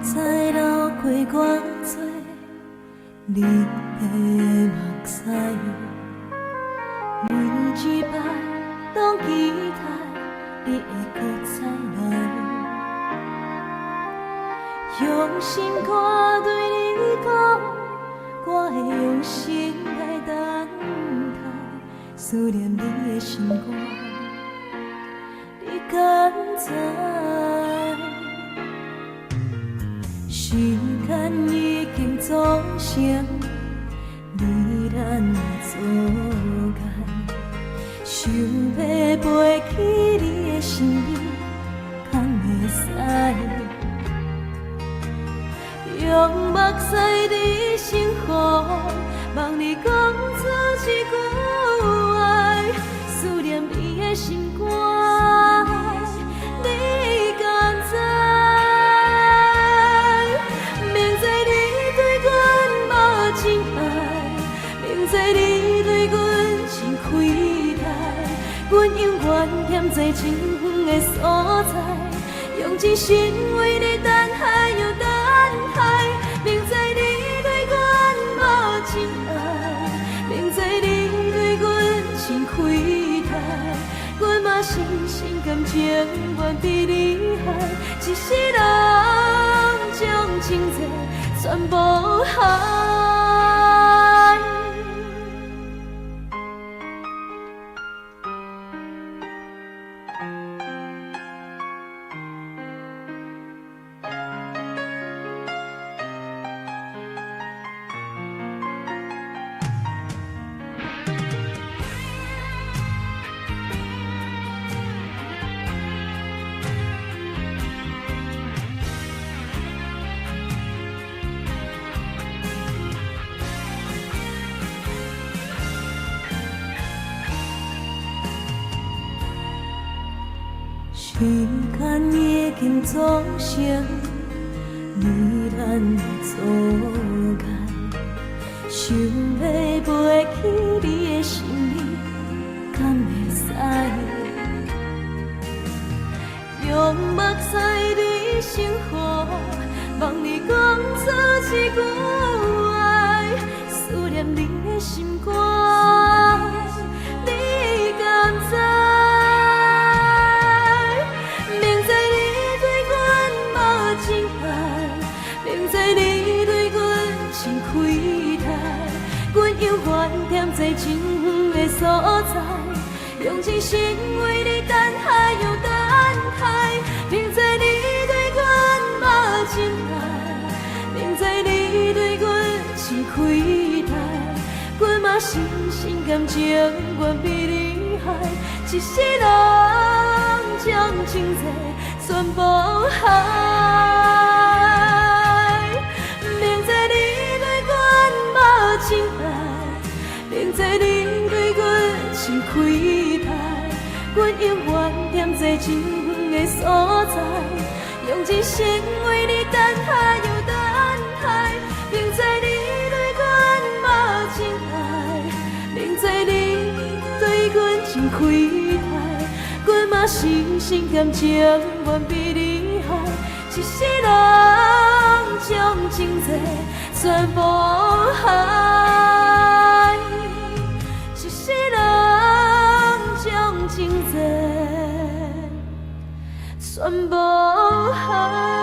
知流过偌多你的目屎，每一摆拢期待你会搁再来。用心肝对你讲，我会用心来等待，思念你的心肝，你敢知？时间已经造成你咱作伴，想要飞去你的身边，敢会使？用目屎在心湖，望你讲出一句爱，思念你的心肝，你敢知？明知你对阮无情爱，明知你对阮真亏待，阮永远踮在真远的所在，用真心为你等待又等待。明知你对阮无情爱，明知你对阮真亏待，阮嘛深深感情愿比你害，一世人将情债全部还。时间已经造成你咱的阻碍，想要飞去你的身边，敢会使？用目屎在心湖，望你讲出一句爱，思念你的心肝，你敢知？永远踮在真远的所在，用真心为你等待又等待。明知你对阮无情爱，明知你对阮真亏待，阮嘛深深感情愿比你害，一世人将情债全部还。明知你对阮无情爱，明知你对阮真亏待，阮永远踮在真远的所在，用真心为你等待又等待。明知你对阮无情爱，明知你对阮真亏待，阮嘛深深感情愿比你害，一世人将情债全部还。一世人将情债全部还。